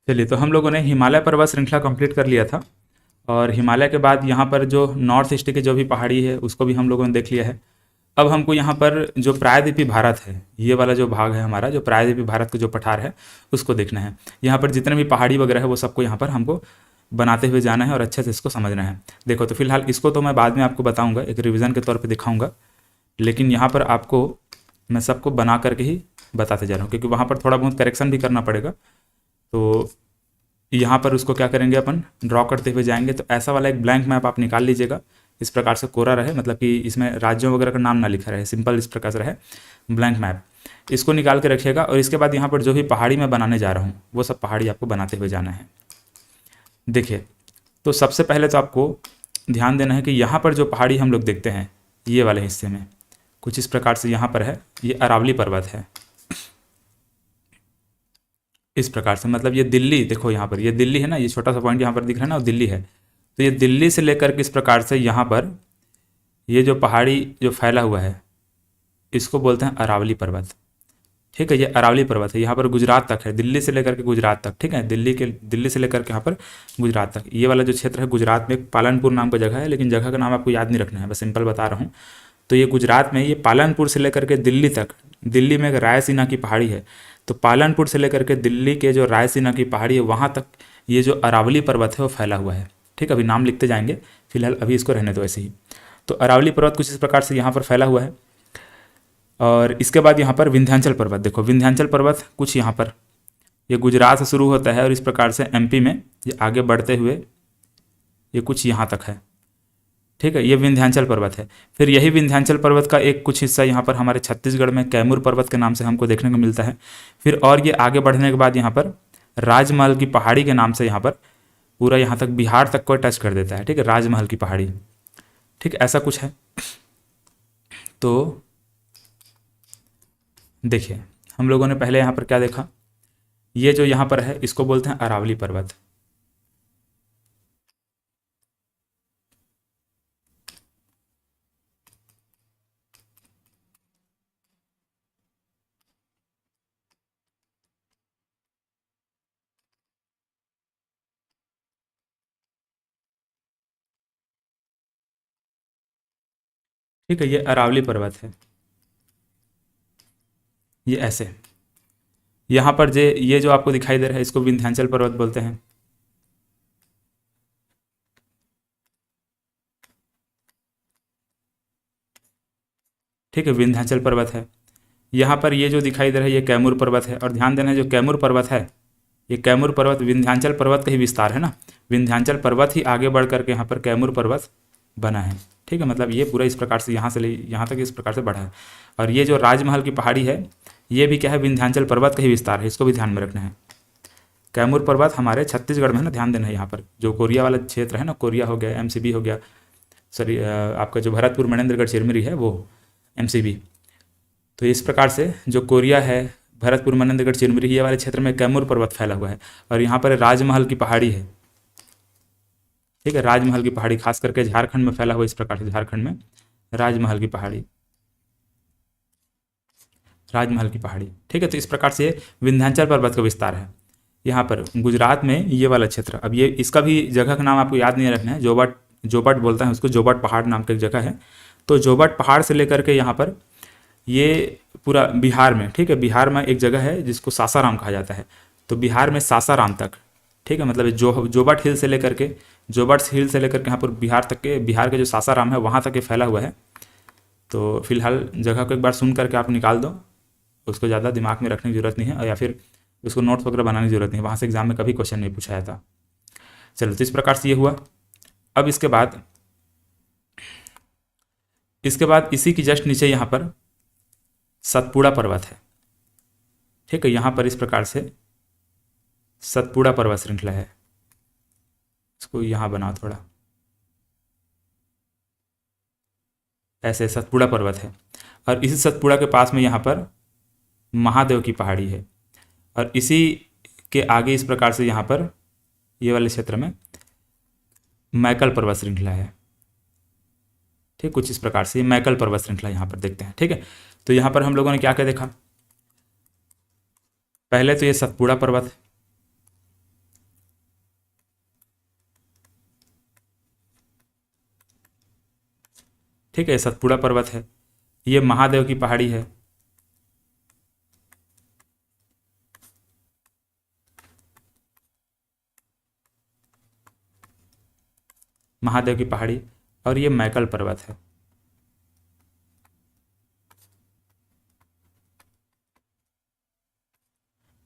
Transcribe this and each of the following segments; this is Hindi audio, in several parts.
चलिए, तो हम लोगों ने हिमालय पर्वत श्रृंखला कंप्लीट कर लिया था, और हिमालय के बाद यहाँ पर जो नॉर्थ ईस्ट की जो भी पहाड़ी है उसको भी हम लोगों ने देख लिया है। अब हमको यहाँ पर जो प्रायद्वीपीय भारत है, ये वाला जो भाग है हमारा, जो प्रायद्वीपीय भारत का जो पठार है उसको देखना है। यहाँ पर जितने भी पहाड़ी वगैरह है वो सबको यहाँ पर हमको बनाते हुए जाना है और अच्छे से इसको समझना है। देखो, तो फिलहाल इसको तो मैं बाद में आपको बताऊंगा, एक रिवीजन के तौर पे दिखाऊंगा, लेकिन यहाँ पर आपको मैं सबको बना करके ही बताते जा रहा हूँ, क्योंकि वहाँ पर थोड़ा बहुत करेक्शन भी करना पड़ेगा। तो यहाँ पर उसको क्या करेंगे, अपन ड्रॉ करते हुए जाएंगे। तो ऐसा वाला एक ब्लैंक मैप आप निकाल लीजिएगा, इस प्रकार से कोरा रहे, मतलब कि इसमें राज्यों वगैरह का नाम ना लिखा रहे, सिंपल इस प्रकार से रहे ब्लैंक मैप। इसको निकाल के रखिएगा, और इसके बाद यहाँ पर जो भी पहाड़ी मैं बनाने जा रहा हूँ वो सब पहाड़ी आपको बनाते हुए जाना है। देखिए, तो सबसे पहले तो आपको ध्यान देना है कि यहाँ पर जो पहाड़ी हम लोग देखते हैं ये वाले हिस्से में कुछ इस प्रकार से यहाँ पर है, ये अरावली पर्वत है। इस प्रकार से, मतलब ये दिल्ली, देखो यहाँ पर ये दिल्ली है ना, ये छोटा सा पॉइंट यहाँ पर दिख रहा है ना, वो दिल्ली है। तो ये दिल्ली से लेकर के इस प्रकार से यहाँ पर ये जो पहाड़ी जो फैला हुआ है इसको बोलते हैं अरावली पर्वत। ठीक है, ये अरावली पर्वत है, यहाँ पर गुजरात तक है, दिल्ली से लेकर के गुजरात तक। ठीक है, दिल्ली से लेकर के यहाँ पर गुजरात तक, ये वाला जो क्षेत्र है गुजरात में एक पालनपुर नाम का जगह है, लेकिन जगह का नाम आपको याद नहीं रखना है, बस सिंपल बता रहा हूँ। तो ये गुजरात में, ये पालनपुर से लेकर के दिल्ली तक, दिल्ली में एक रायसीना की पहाड़ी है, तो पालनपुर से लेकर के दिल्ली के जो रायसीना की पहाड़ी है वहाँ तक ये जो अरावली पर्वत है वो फैला हुआ है। ठीक है, अभी नाम लिखते जाएंगे, फिलहाल अभी इसको रहने दो ऐसे ही। तो अरावली पर्वत कुछ इस प्रकार से यहाँ पर फैला हुआ है। और इसके बाद यहाँ पर विंध्याचल पर्वत, देखो विंध्याचल पर्वत कुछ यहाँ पर, ये गुजरात से शुरू होता है और इस प्रकार से एमपी में ये आगे बढ़ते हुए ये कुछ यहाँ तक है। ठीक है, ये विंध्याचल पर्वत है। फिर यही विंध्याचल पर्वत का एक कुछ हिस्सा यहाँ पर हमारे छत्तीसगढ़ में कैमूर पर्वत के नाम से हमको देखने को मिलता है। फिर और ये आगे बढ़ने के बाद यहाँ पर राजमहल की पहाड़ी के नाम से यहाँ पर पूरा यहाँ तक बिहार तक को टच कर देता है। ठीक है, राजमहल की पहाड़ी, ठीक ऐसा कुछ है। तो देखिए, हम लोगों ने पहले यहाँ पर क्या देखा, ये जो यहाँ पर है इसको बोलते हैं अरावली पर्वत। ठीक है, ये अरावली पर्वत है, ये ऐसे। यहाँ पर ये जो आपको दिखाई दे रहा है इसको विंध्याचल पर्वत बोलते हैं। ठीक है, विंध्याचल पर्वत है। यहाँ पर ये जो दिखाई दे रहा है ये कैमूर पर्वत है, और ध्यान देना जो कैमूर पर्वत है, ये कैमूर पर्वत विंध्याचल पर्वत का ही विस्तार है ना, विंध्याचल पर्वत ही आगे बढ़ करके यहाँ पर कैमूर पर्वत बना है। ठीक है, मतलब ये पूरा इस प्रकार से यहाँ से ले यहाँ तक इस प्रकार से बढ़ा है। और ये जो राजमहल की पहाड़ी है ये भी क्या है, विंध्याचल पर्वत का ही विस्तार है, इसको भी ध्यान में रखना है। कैमूर पर्वत हमारे छत्तीसगढ़ में है ना, ध्यान देना है। यहाँ पर जो कोरिया वाला क्षेत्र है ना, कोरिया हो गया, एमसीबी हो गया, सॉरी आपका जो भरतपुर मनेन्द्रगढ़ चिरमिरी है वो एमसीबी। तो इस प्रकार से जो कोरिया है, भरतपुर मनेन्द्रगढ़ चिरमिरी, ये वाले क्षेत्र में कैमूर पर्वत फैला हुआ है। और यहाँ पर राजमहल की पहाड़ी है। ठीक है, राजमहल की पहाड़ी खास करके झारखंड में फैला हुआ, इस प्रकार से झारखंड में राजमहल की पहाड़ी, राजमहल की पहाड़ी। ठीक है, तो इस प्रकार से विंध्याचल पर्वत का विस्तार है यहाँ पर गुजरात में, ये वाला क्षेत्र। अब ये इसका भी जगह का नाम आपको याद नहीं रखना है, जोबट, जोबट बोलता है उसको, जोबट पहाड़ नाम का एक जगह है। तो जोबट पहाड़ से लेकर के यहाँ पर ये पूरा बिहार में, ठीक है, बिहार में एक जगह है जिसको सासाराम कहा जाता है। तो बिहार में सासाराम तक, ठीक है, मतलब जोबट हिल से लेकर के, जोबट हिल से लेकर के यहाँ पर बिहार तक के, बिहार के जो सासाराम है वहाँ तक ये फैला हुआ है। तो फिलहाल जगह को एक बार सुन करके आप निकाल दो, उसको ज़्यादा दिमाग में रखने की जरूरत नहीं है, या फिर उसको नोट्स वगैरह बनाने की जरूरत नहीं है, वहाँ से एग्जाम में कभी क्वेश्चन नहीं पूछा जाता। चलो, तो इस प्रकार से ये हुआ। अब इसके बाद इसी की जस्ट नीचे यहाँ पर सतपुड़ा पर्वत है। ठीक है, यहाँ पर इस प्रकार से सतपुड़ा पर्वत श्रृंखला है, इसको यहाँ बनाओ थोड़ा ऐसे, सतपुड़ा पर्वत है। और इसी सतपुड़ा के पास में यहाँ पर महादेव की पहाड़ी है, और इसी के आगे इस प्रकार से यहाँ पर ये वाले क्षेत्र में मैकल पर्वत श्रृंखला है। ठीक, कुछ इस प्रकार से मैकल पर्वत श्रृंखला यहाँ पर देखते हैं। ठीक है, तो यहाँ पर हम लोगों ने क्या क्या देखा, पहले तो ये सतपुड़ा पर्वत, ठीक है, सतपुड़ा पर्वत है, ये महादेव की पहाड़ी है, महादेव की पहाड़ी, और ये मैकल पर्वत है।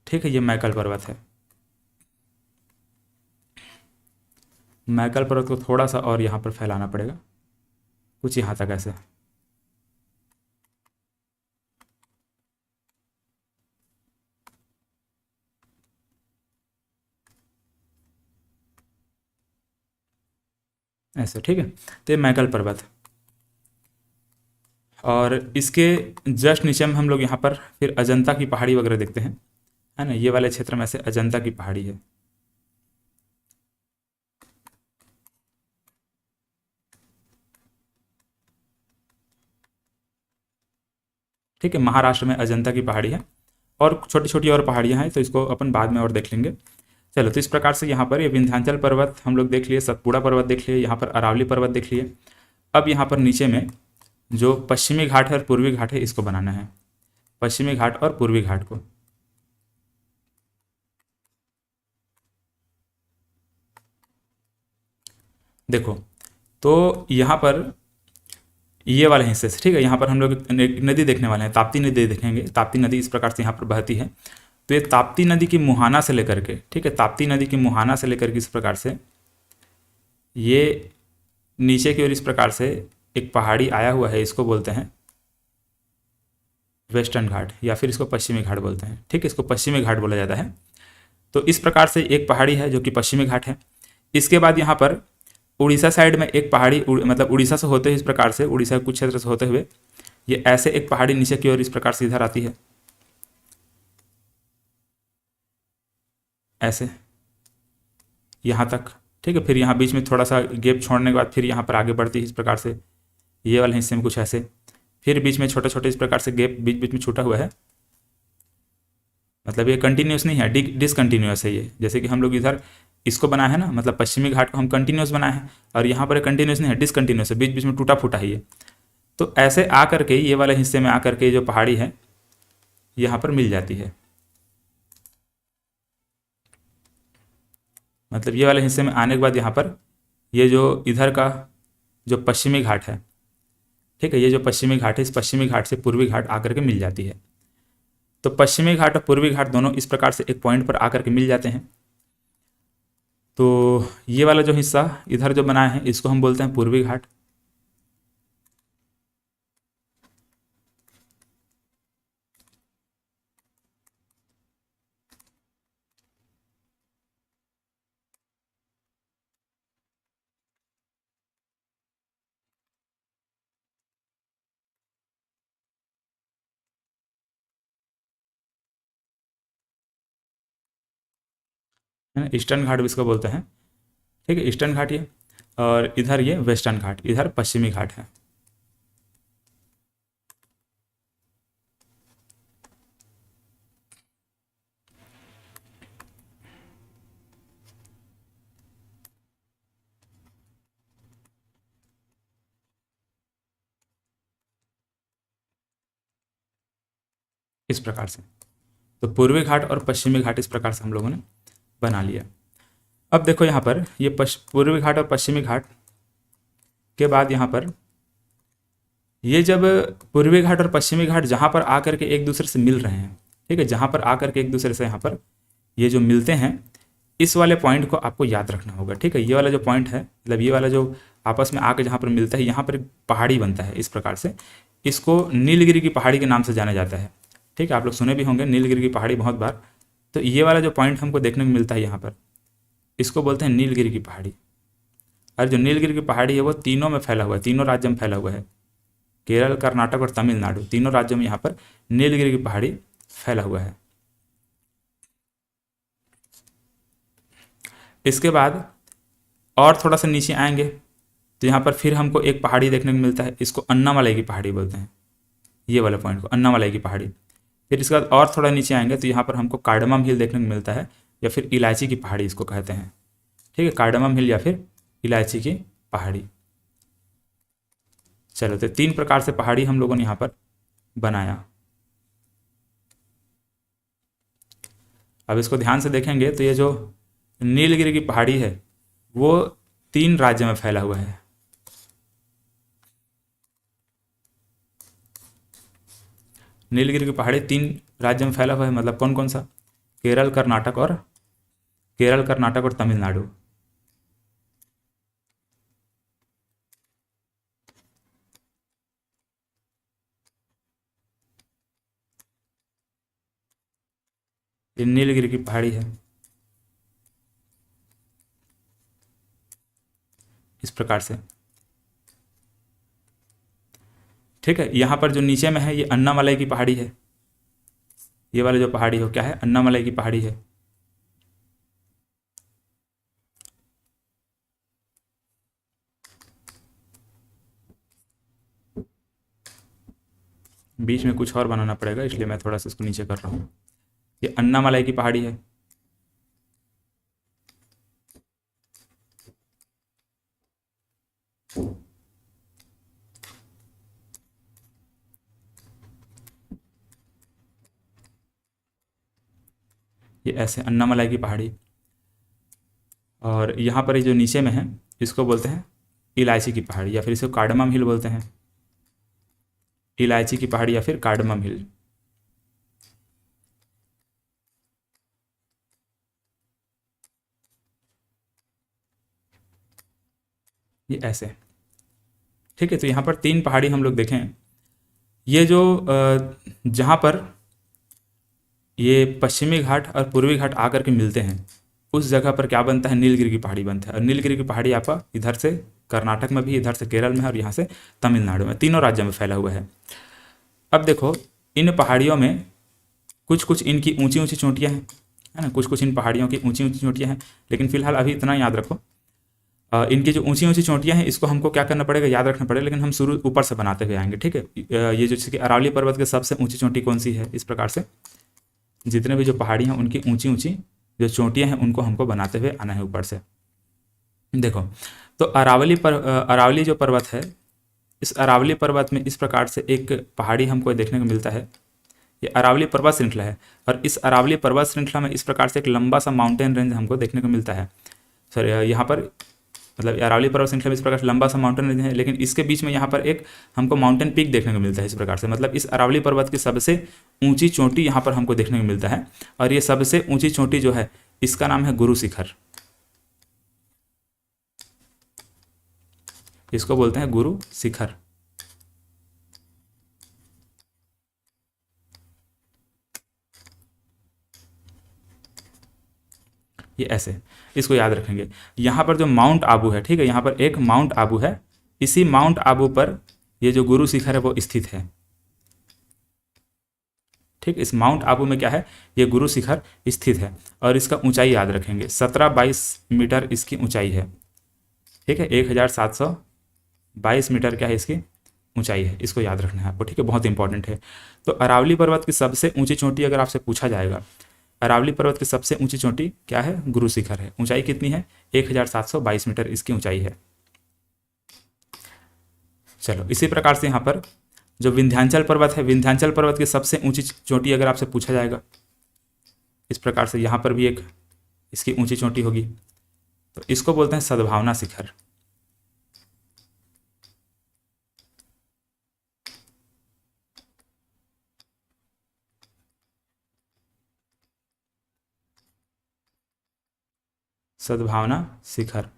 ठीक है, ये मैकल पर्वत है। मैकल पर्वत को थोड़ा सा और यहाँ पर फैलाना पड़ेगा, कुछ यहाँ तक ऐसे। ऐसे, ठीक है, तो ये मैकल पर्वत है। और इसके जस्ट नीचे में हम लोग यहाँ पर फिर अजंता की पहाड़ी वगैरह देखते हैं, है ना, ये वाले क्षेत्र में से अजंता की पहाड़ी है। ठीक है, महाराष्ट्र में अजंता की पहाड़ी है, और छोटी छोटी और पहाड़ियाँ हैं, तो इसको अपन बाद में और देख लेंगे। चलो, तो इस प्रकार से यहाँ पर ये विंध्याचल पर्वत हम लोग देख लिए, सतपुड़ा पर्वत देख लिए, यहाँ पर अरावली पर्वत देख लिए। अब यहाँ पर नीचे में जो पश्चिमी घाट है और पूर्वी घाट है, इसको बनाना है, पश्चिमी घाट और पूर्वी घाट को। देखो, तो यहाँ पर ये वाले हिस्से से, ठीक है, यहाँ पर हम लोग एक नदी देखने वाले हैं, ताप्ती नदी देखेंगे। ताप्ती नदी इस प्रकार से यहाँ पर बहती है। तो ये ताप्ती नदी की मुहाना से लेकर के, ठीक है, ताप्ती नदी की मुहाना से लेकर के इस प्रकार से ये नीचे की ओर इस प्रकार से एक पहाड़ी आया हुआ है, इसको बोलते हैं वेस्टर्न घाट, या फिर इसको पश्चिमी घाट बोलते हैं। ठीक है, इसको पश्चिमी घाट बोला जाता है। तो इस प्रकार से एक पहाड़ी है जो कि पश्चिमी घाट है। इसके बाद यहाँ पर उड़ीसा साइड में एक पहाड़ी, मतलब उड़ीसा से होते हुए इस प्रकार से, उड़ीसा के कुछ क्षेत्र से होते हुए ये ऐसे एक पहाड़ी नीचे की ओर इस प्रकार से इधर आती है, ऐसे यहाँ तक। ठीक है, फिर यहाँ बीच में थोड़ा सा गैप छोड़ने के बाद फिर यहाँ पर आगे बढ़ती है इस प्रकार से, ये वाले हिस्से में कुछ ऐसे, फिर बीच में छोटे छोटे इस प्रकार से गैप बीच बीच में छूटा हुआ है। मतलब ये कंटिन्यूस नहीं है, डिसकंटिन्यूस है ये। जैसे कि हम लोग इधर इसको बनाए हैं ना, मतलब पश्चिमी घाट को हम कंटिन्यूस बनाए हैं, और यहाँ पर कंटिन्यूस नहीं है, डिसकंटिन्यूस है, बीच बीच में टूटा फूटा है ये। तो ऐसे आ करके ये वाले हिस्से में आकर के जो पहाड़ी है यहाँ पर मिल जाती है। मतलब ये वाले हिस्से में आने के बाद यहाँ पर ये जो इधर का जो पश्चिमी घाट है, ठीक है, ये जो पश्चिमी घाट है, इस पश्चिमी घाट से पूर्वी घाट आकर के मिल जाती है। तो पश्चिमी घाट और पूर्वी घाट दोनों इस प्रकार से एक पॉइंट पर आकर के मिल जाते हैं। तो ये वाला जो हिस्सा इधर जो बनाया है, इसको हम बोलते हैं पूर्वी घाट। है ना, ईस्टर्न घाट भी इसको बोलते हैं। ठीक है, ईस्टर्न घाट ये, और इधर ये वेस्टर्न घाट, इधर पश्चिमी घाट है। इस प्रकार से तो पूर्वी घाट और पश्चिमी घाट इस प्रकार से हम लोगों ने बना लिया। अब देखो यहाँ पर ये पूर्वी घाट और पश्चिमी घाट के बाद यहाँ पर ये जब पूर्वी घाट और पश्चिमी घाट जहाँ पर आकर के एक दूसरे से मिल रहे हैं, ठीक है, जहाँ पर आकर के एक दूसरे से यहाँ पर ये जो मिलते हैं, इस वाले पॉइंट को आपको याद रखना होगा। ठीक है, ये वाला जो पॉइंट है, मतलब ये वाला जो आपस में आकर जहाँ पर मिलता है, यहाँ पर एक पहाड़ी बनता है इस प्रकार से। इसको नीलगिरी की पहाड़ी के नाम से जाना जाता है। ठीक है, आप लोग सुने भी होंगे नीलगिरी की पहाड़ी बहुत बार। तो ये वाला जो पॉइंट हमको देखने को मिलता है यहाँ पर, इसको बोलते हैं नीलगिरी की पहाड़ी। और जो नीलगिरी की पहाड़ी है वो तीनों में फैला हुआ है, तीनों राज्य में फैला हुआ है, केरल, कर्नाटक और तमिलनाडु, तीनों राज्यों में यहाँ पर नीलगिरी की पहाड़ी फैला हुआ है। इसके बाद और थोड़ा सा नीचे आएंगे तो यहाँ पर फिर हमको एक पहाड़ी देखने को मिलता है, इसको अन्नामलाई की पहाड़ी बोलते हैं, ये वाला पॉइंट को अन्नामलाई की पहाड़ी। फिर इसके बाद और थोड़ा नीचे आएंगे तो यहाँ पर हमको कार्डमम हिल देखने को मिलता है, या फिर इलायची की पहाड़ी इसको कहते हैं। ठीक है, कार्डमम हिल या फिर इलायची की पहाड़ी। चलो, तो 3 प्रकार से पहाड़ी हम लोगों ने यहाँ पर बनाया। अब इसको ध्यान से देखेंगे तो ये जो नीलगिरी की पहाड़ी है वो 3 राज्य में फैला हुआ है। नीलगिरी की पहाड़ी 3 राज्य में फैला हुआ है, मतलब कौन कौन सा? केरल, कर्नाटक और तमिलनाडु। ये नीलगिरी की पहाड़ी है इस प्रकार से। ठीक है, यहाँ पर जो नीचे में है ये अन्नामलाई की पहाड़ी है। ये वाले जो पहाड़ी हो क्या है? अन्नामलाई की पहाड़ी है। बीच में कुछ और बनाना पड़ेगा, इसलिए मैं थोड़ा सा इसको नीचे कर रहा हूँ। ये अन्नामलाई की पहाड़ी है। ये ऐसे अन्नामलाई की पहाड़ी। और यहाँ पर ये जो नीचे में है इसको बोलते हैं इलायची की पहाड़ी, या फिर इसको कार्डमम हिल बोलते हैं। इलायची की पहाड़ी या फिर कार्डमम हिल। ये ऐसे। ठीक है, तो यहाँ पर 3 पहाड़ी हम लोग देखें। ये जो जहाँ पर ये पश्चिमी घाट और पूर्वी घाट आकर के मिलते हैं उस जगह पर क्या बनता है? नीलगिरी की पहाड़ी बनता है। और नीलगिरी की पहाड़ी आपका इधर से कर्नाटक में भी, इधर से केरल में है और यहाँ से तमिलनाडु में, तीनों राज्यों में फैला हुआ है। अब देखो, इन पहाड़ियों में कुछ कुछ इनकी ऊंची ऊंची चोटियाँ हैं, है ना, कुछ कुछ इन पहाड़ियों की ऊंची ऊंची चोटियाँ हैं। लेकिन फिलहाल अभी इतना याद रखो, इनकी जो ऊंची ऊंची चोटियाँ हैं इसको हमको क्या करना पड़ेगा? याद रखना पड़ेगा। लेकिन हम शुरू ऊपर से बनाते हुए आएंगे। ठीक है, ये जो जैसे कि अरावली पर्वत के सबसे ऊंची चोटी कौन सी है? इस प्रकार से जितने भी जो पहाड़ी हैं उनकी ऊंची ऊंची जो चोटियाँ हैं उनको हमको बनाते हुए आना है ऊपर से। देखो, तो अरावली जो पर्वत है, इस अरावली पर्वत में इस प्रकार से एक पहाड़ी हमको देखने को मिलता है। ये अरावली पर्वत श्रृंखला है और इस अरावली पर्वत श्रृंखला में इस प्रकार से एक लंबा सा माउंटेन रेंज हमको देखने को मिलता है। सर यहाँ पर मतलब अरावली पर्वत श्रृंखला में इस प्रकार से लंबा सा माउंटेन रेंज है, लेकिन इसके बीच में यहाँ पर एक हमको माउंटेन पीक देखने को मिलता है इस प्रकार से। मतलब इस अरावली पर्वत की सबसे ऊंची चोटी यहाँ पर हमको देखने को मिलता है और ये सबसे ऊंची चोटी जो है इसका नाम है गुरु शिखर। इसको बोलते हैं गुरु शिखर। ये ऐसे, इसको याद रखेंगे। यहाँ पर जो माउंट आबू है, ठीक है, यहाँ पर एक माउंट आबू है, इसी माउंट आबू पर ये जो गुरु शिखर है वो स्थित है। ठीक, इस माउंट आबू में क्या है? ये गुरु शिखर स्थित है और इसका ऊंचाई याद रखेंगे 17-22 मीटर इसकी ऊंचाई है। ठीक है, 1722 मीटर क्या है इसकी ऊंचाई है। इसको याद रखना है आपको। ठीक है, बहुत इंपॉर्टेंट है। तो अरावली पर्वत की सबसे ऊंची चोटी अगर आपसे पूछा जाएगा, अरावली पर्वत की सबसे ऊंची चोटी क्या है? गुरु शिखर है। ऊंचाई कितनी है? 1722 मीटर इसकी ऊंचाई है। चलो, इसी प्रकार से यहाँ पर जो विंध्याचल पर्वत है, विंध्याचल पर्वत की सबसे ऊंची चोटी अगर आपसे पूछा जाएगा, इस प्रकार से यहाँ पर भी एक इसकी ऊंची चोटी होगी, तो इसको बोलते हैं सद्भावना शिखर। सद्भावना शिखर।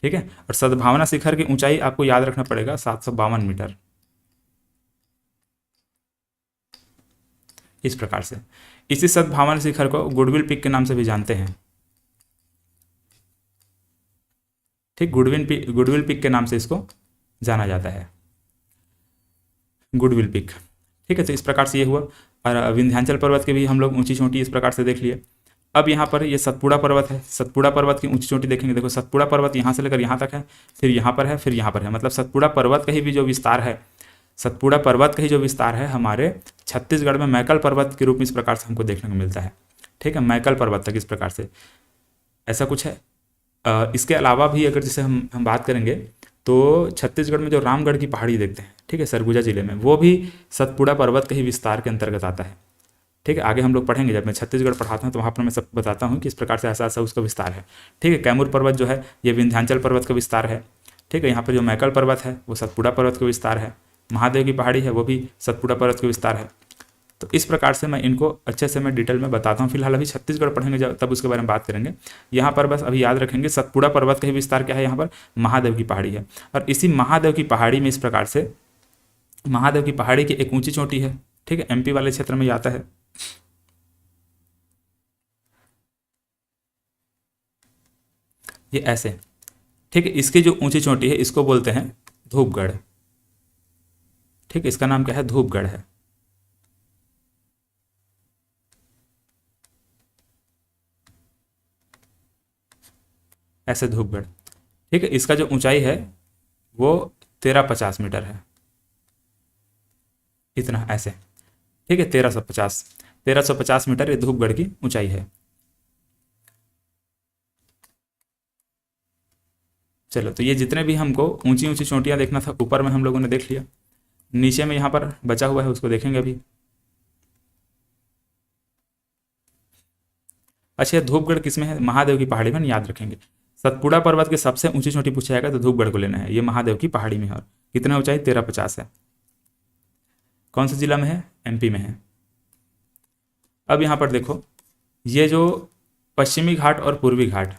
ठीक है, और सद्भावना शिखर की ऊंचाई आपको याद रखना पड़ेगा 752 मीटर। इस प्रकार से इसी सद्भावना शिखर को गुडविल पीक के नाम से भी जानते हैं। ठीक, गुडविल पीक के नाम से इसको जाना जाता है, गुडविल पीक। ठीक है, तो इस प्रकार से ये हुआ। और विंध्याचल पर्वत के भी हम लोग ऊंची चोटी इस प्रकार से देख लिए। अब यहाँ पर ये सतपुड़ा पर्वत है, सतपुड़ा पर्वत की ऊंची चोटी देखेंगे। देखो, सतपुड़ा पर्वत यहाँ से लेकर यहाँ तक है, फिर यहाँ पर है, फिर यहाँ पर है। मतलब सतपुड़ा पर्वत का ही भी जो विस्तार है, सतपुड़ा पर्वत का ही जो विस्तार है हमारे छत्तीसगढ़ में मैकल पर्वत के रूप में इस प्रकार से हमको देखने को मिलता है। ठीक है, मैकल पर्वत तक इस प्रकार से ऐसा कुछ है। इसके अलावा भी अगर जैसे हम बात करेंगे तो छत्तीसगढ़ में जो रामगढ़ की पहाड़ी देखते हैं, ठीक है, सरगुजा जिले में, वो भी सतपुड़ा पर्वत के ही विस्तार के अंतर्गत आता है। ठीक है, आगे हम लोग पढ़ेंगे, जब मैं छत्तीसगढ़ पढ़ाता हूँ तो वहाँ पर मैं सब बताता हूँ कि इस प्रकार से ऐसा ऐसा उसका विस्तार है। ठीक है, कैमूर पर्वत जो है ये विंध्याचल पर्वत का विस्तार है। ठीक है, यहाँ पर जो मैकल पर्वत है वो सतपुड़ा पर्वत का विस्तार है। महादेव की पहाड़ी है वो भी सतपुड़ा पर्वत का विस्तार है। तो इस प्रकार से मैं इनको अच्छे से मैं डिटेल में बताता हूँ। फिलहाल अभी छत्तीसगढ़ पढ़ेंगे जब तब उसके बारे में बात करेंगे। यहाँ पर बस अभी याद रखेंगे सतपुड़ा पर्वत का ही विस्तार क्या है, यहाँ पर महादेव की पहाड़ी है। और इसी महादेव की पहाड़ी में इस प्रकार से महादेव की पहाड़ी की एक ऊंची चोटी है। ठीक है, एमपी वाले क्षेत्र में आता है। ये ऐसे, ठीक है, इसकी जो ऊंची चोटी है इसको बोलते हैं धूपगढ़। ठीक है, इसका नाम क्या है, धूपगढ़ है। ऐसे धूपगढ़। ठीक है, इसका जो ऊंचाई है वो 1350 मीटर है, इतना ऐसे। ठीक है, 1350 मीटर ये धूपगढ़ की ऊंचाई है। चलो, तो ये जितने भी हमको ऊंची ऊंची चोटियां देखना था ऊपर में हम लोगों ने देख लिया। नीचे में यहाँ पर बचा हुआ है उसको देखेंगे अभी। अच्छा, धूपगढ़ किस में है, महादेव की पहाड़ी में, याद रखेंगे। सतपुड़ा पर्वत की सबसे ऊंची चोटी पूछा जाएगा तो धूपगढ़ को लेना है, ये महादेव की पहाड़ी में है। और कितना ऊंचाई, 1350 है। कौन से जिला में है, एमपी में है। अब यहाँ पर देखो, ये जो पश्चिमी घाट और पूर्वी घाट,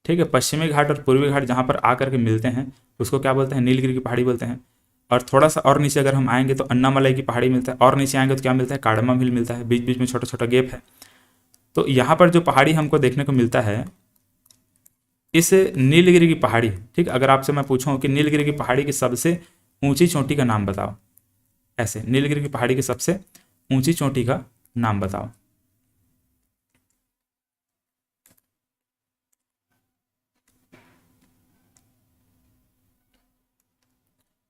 ठीक है, पश्चिमी घाट और पूर्वी घाट जहाँ पर आकर के मिलते हैं उसको क्या बोलते हैं, नीलगिरी की पहाड़ी बोलते हैं। और थोड़ा सा और नीचे अगर हम आएंगे तो अन्नामलाई की पहाड़ी मिलता है, और नीचे आएंगे तो क्या मिलता है, काड़मा हिल मिलता है, बीच बीच में छोटा छोटा गैप है। तो यहाँ पर जो पहाड़ी हमको देखने को मिलता है इस नीलगिरी की पहाड़ी। ठीक, अगर आपसे मैं पूछूं कि नीलगिरी की पहाड़ी की सबसे ऊंची चोटी का नाम बताओ, ऐसे नीलगिरी की पहाड़ी की सबसे ऊंची चोटी का नाम बताओ।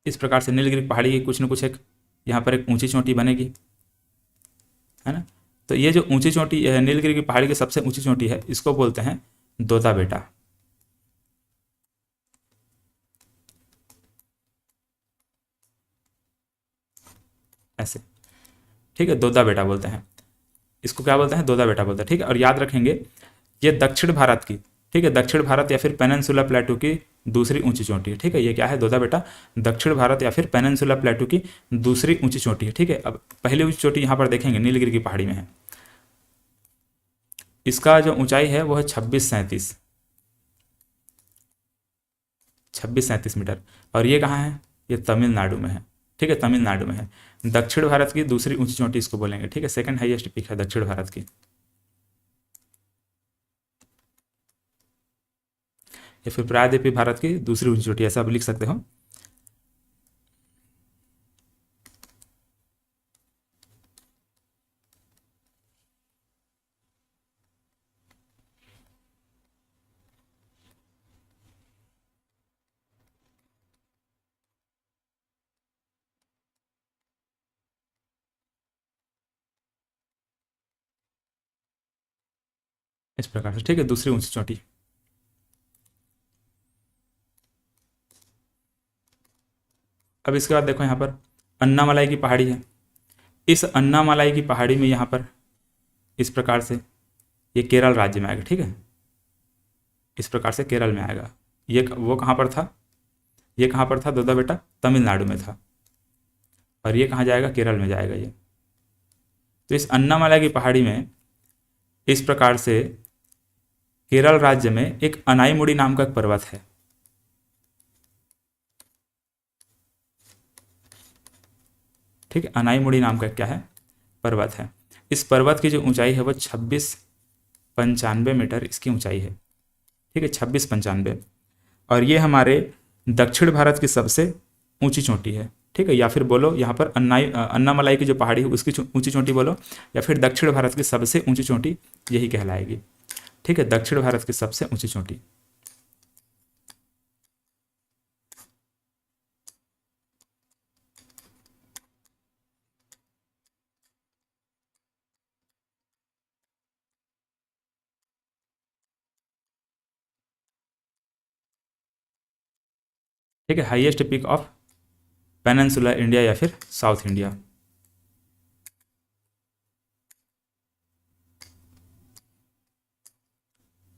इस प्रकार से नीलगिरी पहाड़ी की कुछ न कुछ एक यहाँ पर एक ऊंची चोटी बनेगी, है ना। तो ये जो ऊंची चोटी है, नीलगिरी की पहाड़ी की सबसे ऊंची चोटी है, इसको बोलते हैं दोदा बेटा, ऐसे। ठीक है, दोदा बेटा बोलते हैं इसको, क्या बोलते हैं, दोदा बेटा बोलते हैं। ठीक है, और याद रखेंगे ये दक्षिण भारत की, ठीक है, दक्षिण भारत या फिर पेनिनसुला प्लेटू की दूसरी ऊंची चोटी है। ठीक है, ये क्या है, दोदा बेटा दक्षिण भारत या फिर पेनिनसुला प्लेटू की दूसरी ऊंची चोटी है। ठीक है, अब पहली ऊंची चोटी यहाँ पर देखेंगे नीलगिरी की पहाड़ी में है। इसका जो ऊंचाई है वो है 26-37 मीटर। और ये कहाँ है, ये तमिलनाडु में है। ठीक है, तमिलनाडु में है। दक्षिण भारत की दूसरी ऊंची चोटी इसको बोलेंगे। ठीक है, सेकंड हाईएस्ट पीक है दक्षिण भारत की। या फिर प्रायद्वीपीय भारत की दूसरी ऊंची चोटी, ऐसा आप लिख सकते हो। इस प्रकार से, ठीक है, दूसरी ऊंची चोटी। अब इसके बाद देखो यहाँ पर अन्नामलाई की पहाड़ी है। इस अन्नामलाई की पहाड़ी में यहाँ पर इस प्रकार से ये केरल राज्य में आएगा। ठीक है, इस प्रकार से केरल में आएगा। ये वो कहाँ पर था, ये कहाँ पर था दोदा बेटा, तमिलनाडु में था। और ये कहाँ जाएगा, केरल में जाएगा ये। तो इस अन्नामलाई की पहाड़ी में इस प्रकार से केरल राज्य में एक अनाईमुड़ी नाम का एक पर्वत है। ठीक है, अनाईमुड़ी नाम का क्या है, पर्वत है। इस पर्वत की जो ऊंचाई है वो 26-95 मीटर इसकी ऊंचाई है। ठीक है, 26-95। और ये हमारे दक्षिण भारत की सबसे ऊंची चोटी है। ठीक है, या फिर बोलो यहाँ पर अन्नामलाई की जो पहाड़ी है उसकी ऊंची चोटी बोलो, या फिर दक्षिण भारत की सबसे ऊंची चोटी यही कहलाएगी। ठीक है, दक्षिण भारत की सबसे ऊंची चोटी। ठीक है, highest peak of peninsula India या फिर साउथ इंडिया।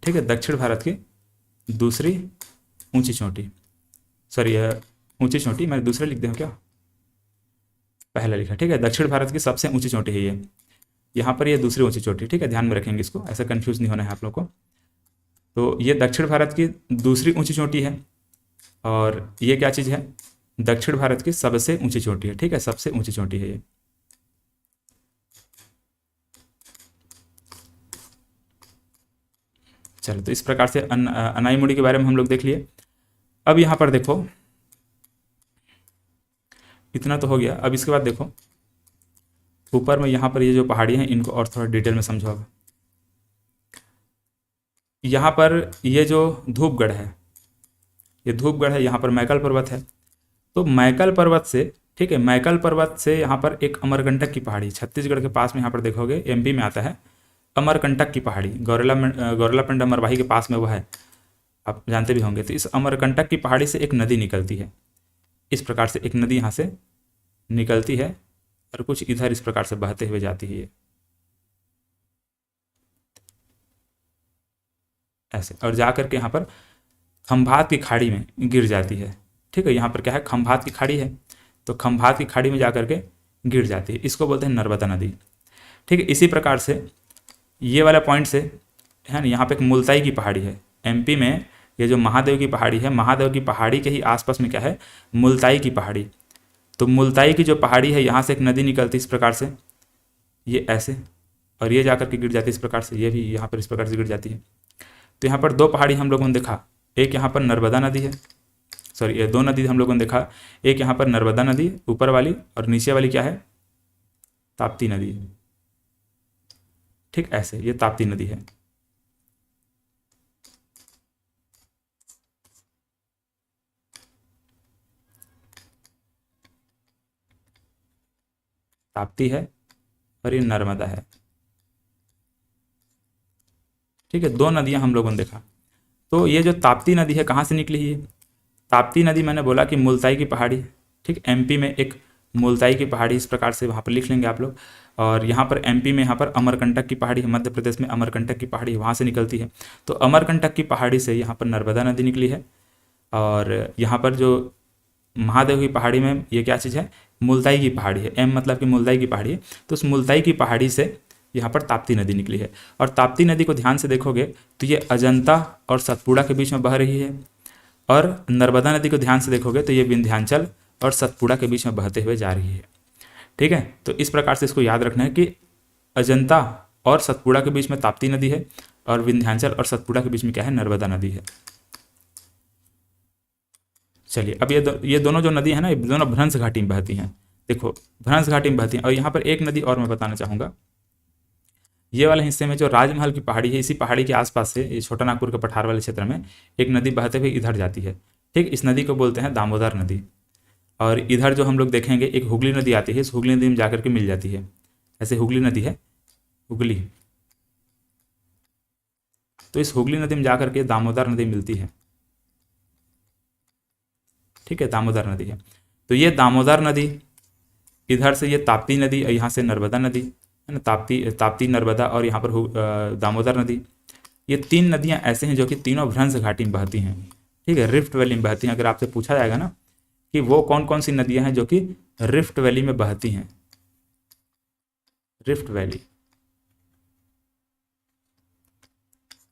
ठीक है, दक्षिण भारत की दूसरी ऊंची चोटी, सॉरी ऊंची चोटी मैंने दूसरा लिख दिया क्या, पहला लिखा। ठीक है, दक्षिण भारत की सबसे ऊंची चोटी है ये, यहाँ पर ये दूसरी ऊंची चोटी। ठीक है, ध्यान में रखेंगे इसको, ऐसा कंफ्यूज नहीं होना है आप लोग को। तो ये दक्षिण भारत की दूसरी ऊंची चोटी है, और ये क्या चीज़ है, दक्षिण भारत की सबसे ऊंची चोटी है। ठीक है, सबसे ऊंची चोटी है ये। चलो, तो इस प्रकार से अनाईमुड़ी के बारे में हम लोग देख लिए। अब यहाँ पर देखो, इतना तो हो गया। अब इसके बाद देखो ऊपर में यहाँ पर ये जो पहाड़ी हैं इनको और थोड़ा डिटेल में समझो। अब यहाँ पर ये जो धूपगढ़ है, ये धूपगढ़ है, यहाँ पर मैकल पर्वत है। तो मैकल पर्वत से, ठीक है, मैकल पर्वत से यहाँ पर एक अमरकंटक की पहाड़ी, छत्तीसगढ़ के पास में, यहाँ पर देखोगे एमपी में आता है अमरकंटक की पहाड़ी, गौरेला मरवाही के पास में वो है, आप जानते भी होंगे। तो इस अमरकंटक की पहाड़ी से एक नदी निकलती है, इस प्रकार से एक नदी यहाँ से निकलती है और कुछ इधर इस प्रकार से बहते हुए जाती है ये, ऐसे, और जा करके यहाँ पर खंभात की खाड़ी में गिर जाती है। ठीक है, यहाँ पर क्या है, खंभात की खाड़ी है, तो खंभात की खाड़ी में जा करके गिर जाती है, इसको बोलते हैं नर्मदा नदी। ठीक है, इसी प्रकार से ये वाला पॉइंट से है ना, यहाँ पे एक मुल्ताई की पहाड़ी है एमपी में, ये जो महादेव की पहाड़ी है, महादेव की पहाड़ी के ही आसपास में क्या है, मुल्ताई की पहाड़ी। तो मुल्ताई की जो पहाड़ी है, यहाँ से एक नदी निकलती है इस प्रकार से, ये ऐसे, और ये जाकर के गिर जाती है इस प्रकार से, ये भी यहाँ पर इस प्रकार से गिर जाती है। तो यहाँ पर दो पहाड़ी हम लोगों ने देखा, एक यहाँ पर नर्मदा नदी है, सॉरी ये दो नदी हम लोगों ने देखा, एक यहाँ पर नर्मदा नदी ऊपर वाली, और नीचे वाली क्या है, ताप्ती नदी है। ठीक, ऐसे ये ताप्ती नदी है। ताप्ती है और ये नर्मदा है। ठीक है, दो नदियां हम लोगों ने देखा। तो ये जो ताप्ती नदी है कहाँ से निकली है, ताप्ती नदी मैंने बोला कि मुल्ताई की पहाड़ी, ठीक, एमपी में एक मुल्ताई की पहाड़ी, इस प्रकार से वहाँ पर लिख लेंगे आप लोग। और यहाँ पर एमपी में यहाँ पर अमरकंटक की पहाड़ी है, मध्य प्रदेश में अमरकंटक की पहाड़ी वहाँ से निकलती है। तो अमरकंटक की पहाड़ी से यहाँ पर नर्मदा नदी निकली है, और यहाँ पर जो महादेव की पहाड़ी में ये क्या चीज़ है, मुल्ताई की पहाड़ी है, एम मतलब कि मुल्ताई की पहाड़ी है। तो उस मुल्ताई की पहाड़ी से यहाँ पर ताप्ती नदी निकली है, और ताप्ती नदी को ध्यान से देखोगे तो ये अजंता और सतपुड़ा के बीच में बह रही है, और नर्मदा नदी को ध्यान से देखोगे तो ये विंध्याचल और सतपुड़ा के बीच में बहते हुए जा रही है। ठीक है, तो इस प्रकार से इसको याद रखना है कि अजंता और सतपुड़ा के बीच में ताप्ती नदी है, और विंध्याचल और सतपुड़ा के बीच में क्या है, नर्मदा नदी है। चलिए, अब ये दोनों जो नदी है ना, ये दोनों भ्रंश घाटी में बहती हैं। देखो, भ्रंश घाटी में बहती हैं। और यहाँ पर एक नदी और मैं बताना चाहूँगा, ये वाले हिस्से में जो राजमहल की पहाड़ी है, इसी पहाड़ी के आसपास से ये छोटा नागपुर के पठार वाले क्षेत्र में एक नदी बहते हुए इधर जाती है। ठीक, इस नदी को बोलते हैं दामोदर नदी। और इधर जो हम लोग देखेंगे एक हुगली नदी आती है, इस हुगली नदी में जाकर के मिल जाती है, ऐसे हुगली नदी है, हुगली। तो इस हुगली नदी में जाकर के दामोदर नदी मिलती है। ठीक है, दामोदर नदी है। तो ये दामोदर नदी, इधर से ये ताप्ती नदी, और यहाँ से नर्मदा नदी है ना, ताप्ती नर्मदा, और यहाँ पर दामोदर नदी। ये तीन नदियाँ ऐसे हैं जो कि तीनों भ्रंश घाटी में बहती हैं। ठीक है, रिफ्ट वैली में बहती हैं। अगर आपसे पूछा जाएगा ना कि वो कौन कौन सी नदियाँ हैं जो कि रिफ्ट वैली में बहती हैं, रिफ्ट वैली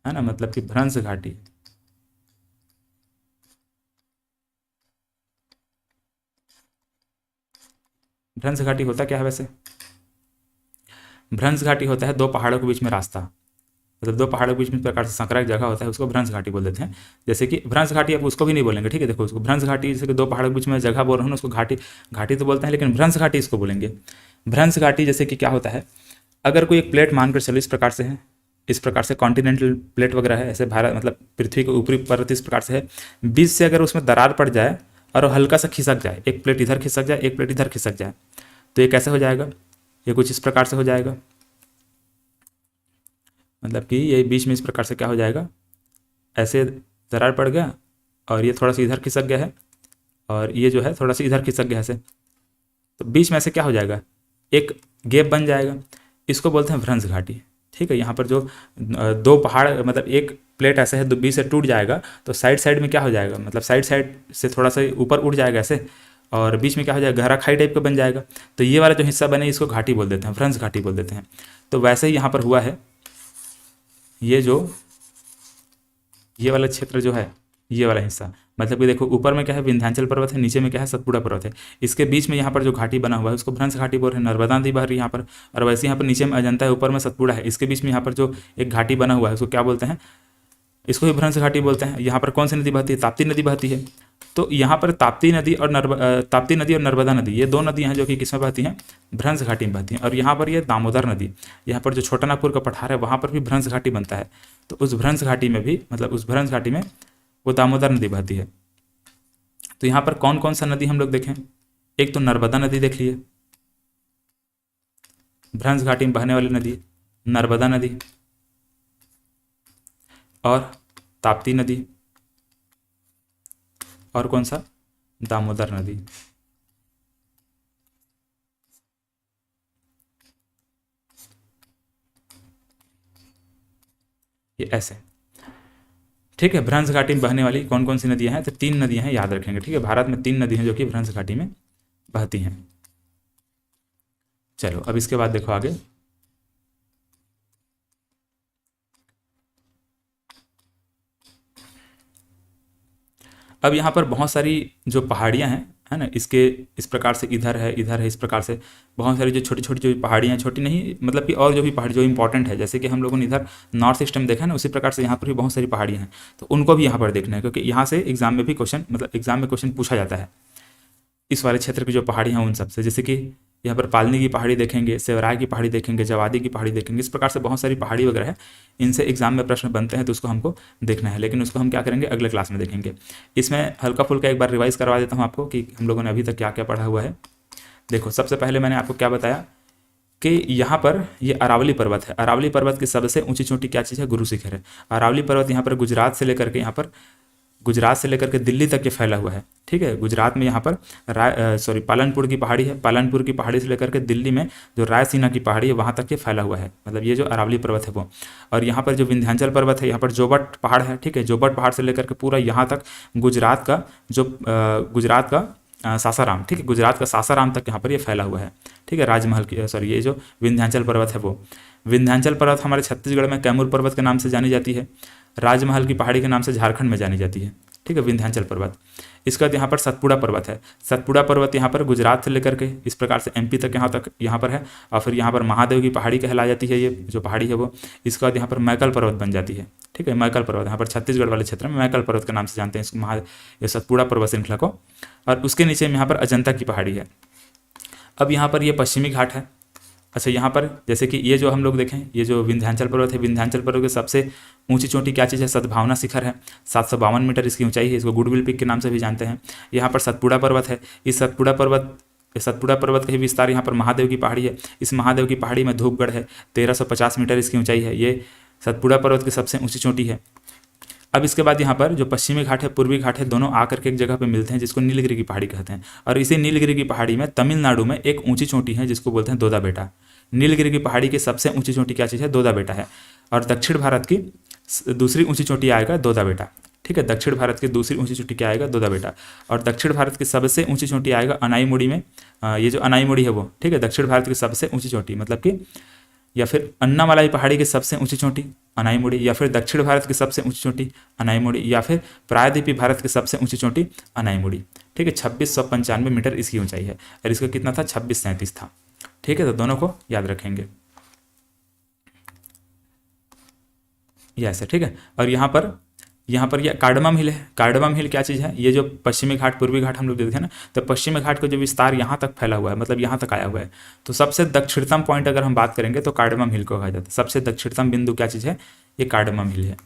है ना, मतलब कि भ्रंश घाटी। भ्रंश घाटी होता क्या है वैसे, भ्रंश घाटी होता है दो पहाड़ों के बीच में रास्ता, मतलब दो पहाड़ों के बीच में प्रकार से संकरा जगह होता है, उसको भ्रंश घाटी बोल देते हैं। जैसे कि भ्रंश घाटी आप उसको भी नहीं बोलेंगे, ठीक है, देखो उसको भ्रंश घाटी, जैसे कि दो पहाड़ों के बीच में जगह बोल रहा हूँ उसको घाटी, घाटी तो बोलते हैं, लेकिन भ्रंश घाटी इसको बोलेंगे। भ्रंश घाटी जैसे कि क्या होता है, अगर कोई एक प्लेट मानकर चलो इस प्रकार से है, इस प्रकार से कॉन्टिनेंटल प्लेट वगैरह है, ऐसे भारत मतलब पृथ्वी के ऊपरी परत इस प्रकार से है, बीच से अगर उसमें दरार पड़ जाए और हल्का सा खिसक जाए, एक प्लेट इधर खिसक जाए, एक प्लेट इधर खिसक जाए, तो ये कैसे हो जाएगा, ये कुछ इस प्रकार से हो जाएगा, मतलब कि ये बीच में इस प्रकार से क्या हो जाएगा, ऐसे दरार पड़ गया और ये थोड़ा सा इधर खिसक गया है, और ये जो है थोड़ा सा इधर खिसक गया ऐसे, तो बीच में से क्या हो जाएगा, एक गैप बन जाएगा, इसको बोलते हैं भ्रंश घाटी। ठीक है, यहाँ पर जो दो पहाड़ मतलब एक प्लेट ऐसे है, बीच से टूट जाएगा तो साइड साइड में क्या हो जाएगा, मतलब साइड साइड से थोड़ा सा ऊपर उठ जाएगा ऐसे, और बीच में क्या हो जाएगा, गहरा खाई टाइप का बन जाएगा। तो ये वाला जो हिस्सा बने इसको घाटी बोल देते हैं, भ्रंश घाटी बोल देते हैं। तो वैसे ही यहाँ पर हुआ है, ये वाला क्षेत्र जो है, ये वाला हिस्सा, मतलब कि देखो ऊपर में क्या है, विंध्याचल पर्वत है, नीचे में क्या है, सतपुड़ा पर्वत है। इसके बीच में यहाँ पर जो घाटी बना हुआ है उसको भ्रंश घाटी बोल रहे हैं। नर्मदा नदी बह रही है यहाँ पर, और वैसे यहाँ पर नीचे में अजंता है, ऊपर में सतपुड़ा है, इसके बीच में यहाँ पर जो एक घाटी बना हुआ है उसको क्या बोलते हैं, इसको भी भ्रंश घाटी बोलते हैं। यहाँ पर कौन सी नदी बहती है, ताप्ती नदी बहती है। तो यहाँ पर ताप्ती नदी और नर्मदा नदी, ये दो नदियाँ हैं जो कि किसमें बहती हैं, भ्रंश घाटी में बहती हैं। और यहाँ पर ये दामोदर नदी, यहाँ पर जो छोटा नागपुर का पठार है वहाँ पर भी भ्रंश घाटी बनता है। तो उस भ्रंश घाटी में भी, मतलब उस भ्रंश घाटी में वो दामोदर नदी बहती है। तो यहाँ पर कौन कौन सा नदी हम लोग देखें, एक तो नर्मदा नदी देख लिए, भ्रंश घाटी में बहने वाली नदी नर्मदा नदी, और ताप्ती नदी, और कौन सा, दामोदर नदी। ये ऐसे, ठीक है। भ्रंश घाटी में बहने वाली कौन कौन सी नदियां हैं, तो 3 नदियां हैं, याद रखेंगे। ठीक है, भारत में 3 नदी हैं जो कि भ्रंश घाटी में बहती हैं। चलो अब इसके बाद देखो आगे, अब यहाँ पर बहुत सारी जो पहाड़ियाँ हैं, है ना, इसके इस प्रकार से इधर है, इधर है, इस प्रकार से बहुत सारी जो छोटी छोटी जो पहाड़ियाँ, छोटी नहीं मतलब कि और जो भी पहाड़ी जो इंपॉर्टेंट है, जैसे कि हम लोगों ने इधर नॉर्थ ईस्ट में देखा ना, उसी प्रकार से यहाँ पर भी बहुत सारी पहाड़ियाँ हैं। तो उनको भी यहाँ पर देखना है, क्योंकि यहाँ से एग्जाम में भी क्वेश्चन, मतलब एग्जाम में क्वेश्चन पूछा जाता है इस वाले क्षेत्र की जो पहाड़ियाँ हैं उन सबसे। जैसे कि यहाँ पर पालनी की पहाड़ी देखेंगे, सेवराय की पहाड़ी देखेंगे, जवादी की पहाड़ी देखेंगे, इस प्रकार से बहुत सारी पहाड़ी वगैरह है, इनसे एग्जाम में प्रश्न बनते हैं, तो उसको हमको देखना है। लेकिन उसको हम क्या करेंगे, अगले क्लास में देखेंगे। इसमें हल्का फुल्का एक बार रिवाइज करवा देता हूँ आपको कि हम लोगों ने अभी तक क्या क्या पढ़ा हुआ है। देखो सबसे पहले मैंने आपको क्या बताया कि यहाँ पर ये अरावली पर्वत है। अरावली पर्वत की सबसे ऊंची चोटी क्या चीज़ है, गुरु शिखर है। अरावली पर्वत यहाँ पर गुजरात से लेकर के दिल्ली तक ये फैला हुआ है। ठीक है, गुजरात में यहाँ पर पालनपुर की पहाड़ी है, पालनपुर की पहाड़ी से लेकर के दिल्ली में जो रायसीना की पहाड़ी है वहाँ तक ये फैला हुआ है, मतलब ये जो अरावली पर्वत है वो। और यहाँ पर जो विंध्याचल पर्वत है, यहाँ पर जोबट पहाड़ है। ठीक है, जोबट पहाड़ से लेकर के पूरा यहाँ तक गुजरात का सासाराम, ठीक है, गुजरात का सासाराम तक यहाँ पर ये फैला हुआ है। ठीक है, राजमहल की ये जो विंध्याचल पर्वत है वो, विंध्याचल पर्वत हमारे छत्तीसगढ़ में कैमूर पर्वत के नाम से जानी जाती है, राजमहल की पहाड़ी के नाम से झारखंड में जानी जाती है। ठीक है, विंध्याचल पर्वत। इसके बाद यहाँ पर सतपुड़ा पर्वत है। सतपुड़ा पर्वत यहाँ पर गुजरात से लेकर के इस प्रकार से एमपी तक यहाँ पर है। और फिर यहाँ पर महादेव की पहाड़ी कहला जाती है, ये जो पहाड़ी है वो। इसके बाद यहाँ पर मैकल पर्वत बन जाती है। ठीक है, मैकल पर्वत यहाँ पर छत्तीसगढ़ वाले क्षेत्र में मैकल पर्वत के नाम से जानते हैं इसको, ये सतपुड़ा पर्वत श्रृंखला को। और उसके नीचे में यहाँ पर अजंता की पहाड़ी है। अब यहाँ पर ये पश्चिमी घाट है। अच्छा, यहाँ पर जैसे कि ये जो हम लोग देखें, ये जो विंध्याचल पर्वत है, विंध्याचल पर्वत की सबसे ऊंची चोटी क्या चीज़ है, सद्भावना शिखर है। 752 मीटर इसकी ऊंचाई है, इसको गुडविल पीक के नाम से भी जानते हैं। यहाँ पर सतपुड़ा पर्वत है। इस सतपुड़ा पर्वत का ही विस्तार यहाँ पर महादेव की पहाड़ी है। इस महादेव की पहाड़ी में धूपगढ़ है, 1350 मीटर इसकी ऊंचाई है। ये सतपुड़ा पर्वत की सबसे ऊंची चोटी है। अब इसके बाद यहाँ पर जो पश्चिमी घाट है, पूर्वी घाट है, दोनों आकर के एक जगह पे मिलते हैं जिसको नीलगिरी की पहाड़ी कहते हैं। और इसी नीलगिरी की पहाड़ी में तमिलनाडु में एक ऊंची चोटी है जिसको बोलते हैं दोदा बेटा। नीलगिरी की पहाड़ी की सबसे ऊंची चोटी क्या चीज़ है, दोदा बेटा है। और दक्षिण भारत की दूसरी ऊंची चोटी आएगा दोदा बेटा। ठीक है, दक्षिण भारत की दूसरी ऊंची चोटी क्या आएगा, दोदा बेटा। और दक्षिण भारत की सबसे ऊंची चोटी आएगा अनाईमुड़ी में, ये जो अनाईमुड़ी है वो। ठीक है, दक्षिण भारत की सबसे ऊंची चोटी मतलब कि, या फिर अन्नामलाई पहाड़ी की सबसे ऊंची चोटी अनाईमुड़ी, या फिर दक्षिण भारत की सबसे ऊंची चोटी अनाईमुड़ी, या फिर प्रायद्वीपीय भारत की सबसे ऊंची चोटी अनाईमुड़ी। ठीक है, 2695 मीटर इसकी ऊंचाई है। और इसका कितना था, 2637 था। ठीक है, तो दोनों को याद रखेंगे ये ऐसे। ठीक है, और यहाँ पर ये कार्डमम हिल है। कार्डमम हिल क्या चीज़ है, ये जो पश्चिमी घाट पूर्वी घाट हम लोग देखे ना, तो पश्चिमी घाट का जो विस्तार यहाँ तक फैला हुआ है, मतलब यहाँ तक आया हुआ है। तो सबसे दक्षिणतम पॉइंट अगर हम बात करेंगे तो कार्डमम हिल को कहा जाता है। सबसे दक्षिणतम बिंदु क्या चीज़ है, ये कार्डमम हिल है।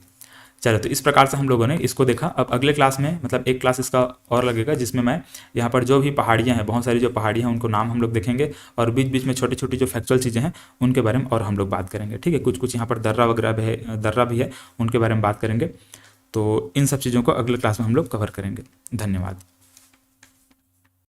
चलो, तो इस प्रकार से हम लोगों ने इसको देखा। अब अगले क्लास में, मतलब एक क्लास इसका और लगेगा जिसमें मैं यहाँ पर जो भी पहाड़ियाँ हैं, बहुत सारी जो पहाड़ियाँ हैं उनको नाम हम लोग देखेंगे, और बीच बीच में छोटी छोटी जो फैक्चुअल चीज़ें हैं उनके बारे में और हम लोग बात करेंगे। ठीक है, कुछ यहाँ पर दर्रा भी है, उनके बारे में बात करेंगे। तो इन सब चीज़ों को अगले क्लास में हम लोग कवर करेंगे। धन्यवाद।